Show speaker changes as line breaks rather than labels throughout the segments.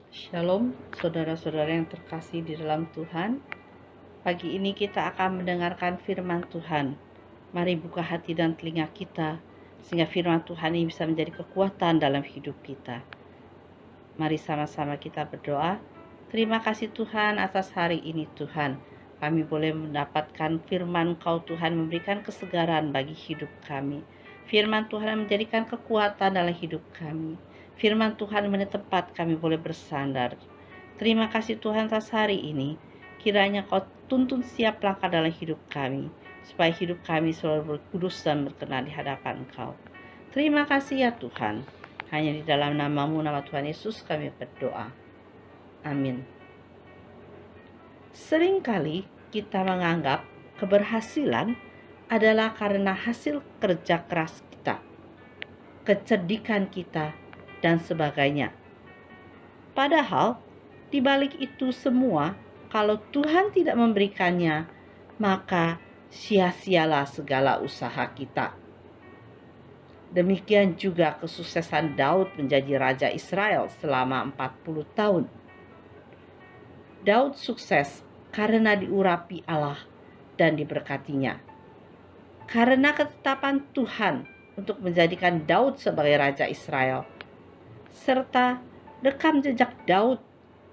Shalom, saudara-saudara yang terkasih di dalam Tuhan. Pagi ini kita akan mendengarkan firman Tuhan. Mari buka hati dan telinga kita, sehingga firman Tuhan ini bisa menjadi kekuatan dalam hidup kita. Mari sama-sama kita berdoa. Terima kasih Tuhan atas hari ini Tuhan. Kami boleh mendapatkan firman Kau Tuhan, memberikan kesegaran bagi hidup kami. Firman Tuhan menjadikan kekuatan dalam hidup kami. Firman Tuhan menjadi tempat kami boleh bersandar. Terima kasih Tuhan atas hari ini. Kiranya Kau tuntun siap langkah dalam hidup kami, supaya hidup kami selalu berkudus dan berkenan di hadapan Kau. Terima kasih ya Tuhan. Hanya di dalam nama-Mu, nama Tuhan Yesus kami berdoa. Amin. Seringkali kita menganggap keberhasilan adalah karena hasil kerja keras kita, kecerdikan kita, dan sebagainya. Padahal, di balik itu semua, kalau Tuhan tidak memberikannya, maka sia-sialah segala usaha kita. Demikian juga kesuksesan Daud menjadi Raja Israel selama 40 tahun. Daud sukses karena diurapi Allah dan diberkatinya. Karena ketetapan Tuhan untuk menjadikan Daud sebagai Raja Israel, serta rekam jejak Daud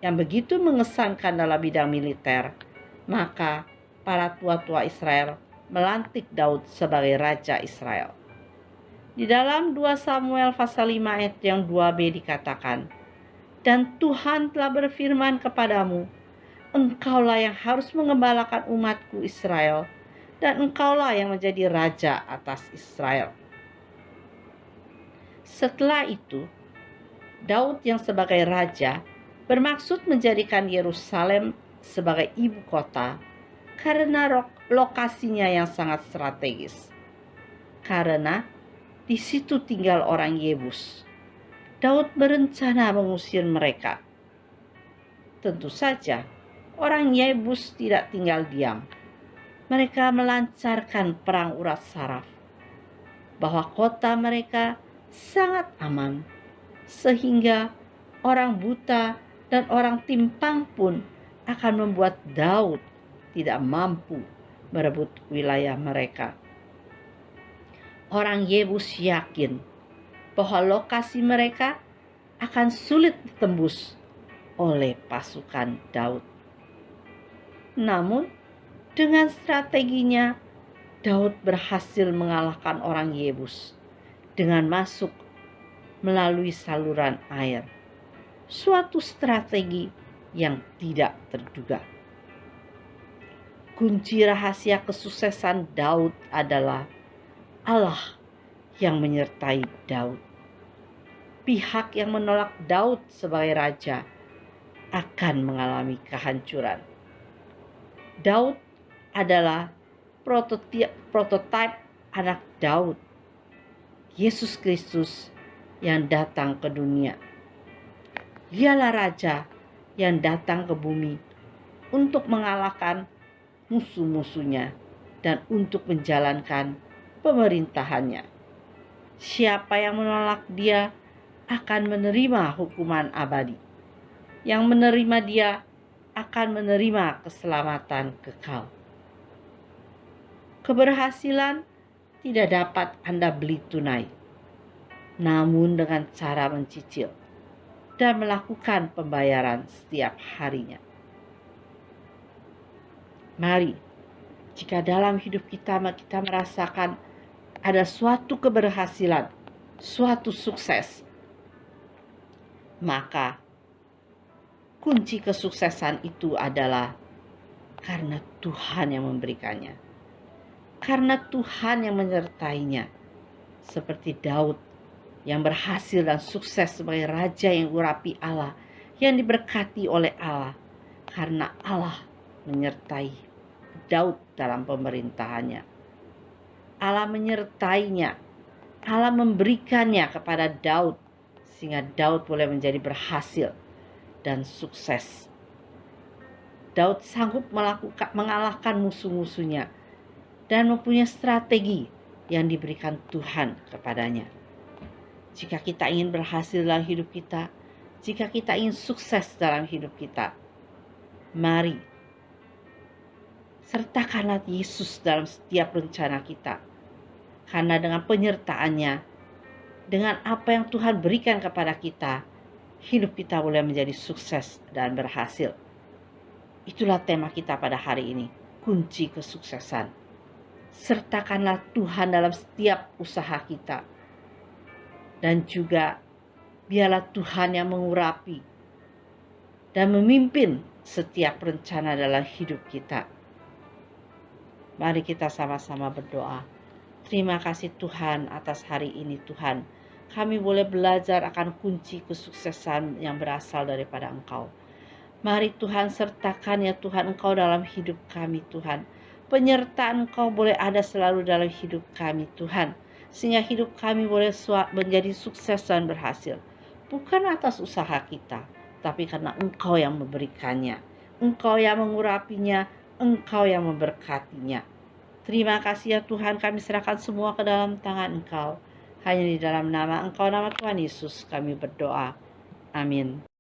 yang begitu mengesankan dalam bidang militer, maka para tua-tua Israel melantik Daud sebagai Raja Israel. Di dalam 2 Samuel pasal 5 ayat yang 2b dikatakan, "Dan Tuhan telah berfirman kepadamu, engkaulah yang harus mengembalakan umatku Israel, dan engkaulah yang menjadi raja atas Israel." Setelah itu, Daud yang sebagai raja bermaksud menjadikan Yerusalem sebagai ibu kota karena lokasinya yang sangat strategis. Karena di situ tinggal orang Yebus, Daud berencana mengusir mereka. Tentu saja, orang Yebus tidak tinggal diam. Mereka melancarkan perang urat saraf, bahwa kota mereka sangat aman, sehingga orang buta dan orang timpang pun akan membuat Daud tidak mampu merebut wilayah mereka. Orang Yebus yakin bahwa lokasi mereka akan sulit ditembus oleh pasukan Daud. Namun, dengan strateginya, Daud berhasil mengalahkan orang Yebus dengan masuk melalui saluran air. Suatu strategi yang tidak terduga. Kunci rahasia kesuksesan Daud adalah Allah yang menyertai Daud. Pihak yang menolak Daud sebagai raja akan mengalami kehancuran. Daud adalah prototipe anak Daud, Yesus Kristus yang datang ke dunia. Dialah raja yang datang ke bumi untuk mengalahkan musuh-musuhnya dan untuk menjalankan pemerintahannya. Siapa yang menolak dia akan menerima hukuman abadi. Yang menerima dia akan menerima keselamatan kekal. Keberhasilan tidak dapat Anda beli tunai, namun dengan cara mencicil dan melakukan pembayaran setiap harinya. Mari, jika dalam hidup kita merasakan ada suatu keberhasilan, suatu sukses, maka kunci kesuksesan itu adalah karena Tuhan yang memberikannya, karena Tuhan yang menyertainya. Seperti Daud yang berhasil dan sukses sebagai raja yang diurapi Allah, yang diberkati oleh Allah, karena Allah menyertai Daud dalam pemerintahannya. Allah menyertainya, Allah memberikannya kepada Daud, sehingga Daud boleh menjadi berhasil dan sukses. Daud sanggup mengalahkan musuh-musuhnya dan mempunyai strategi yang diberikan Tuhan kepadanya. Jika kita ingin berhasil dalam hidup kita, jika kita ingin sukses dalam hidup kita, mari sertakanlah Yesus dalam setiap rencana kita. Karena dengan penyertaannya, dengan apa yang Tuhan berikan kepada kita, hidup kita boleh menjadi sukses dan berhasil. Itulah tema kita pada hari ini, kunci kesuksesan. Sertakanlah Tuhan dalam setiap usaha kita. Dan juga biarlah Tuhan yang mengurapi dan memimpin setiap rencana dalam hidup kita. Mari kita sama-sama berdoa. Terima kasih Tuhan atas hari ini Tuhan. Kami boleh belajar akan kunci kesuksesan yang berasal daripada Engkau. Mari Tuhan sertakan ya Tuhan Engkau dalam hidup kami Tuhan. Penyertaan Engkau boleh ada selalu dalam hidup kami Tuhan. Sehingga hidup kami boleh menjadi sukses dan berhasil. Bukan atas usaha kita, tapi karena Engkau yang memberikannya. Engkau yang mengurapinya, Engkau yang memberkatinya. Terima kasih ya Tuhan, kami serahkan semua ke dalam tangan Engkau. Hanya di dalam nama Engkau, nama Tuhan Yesus, kami berdoa. Amin.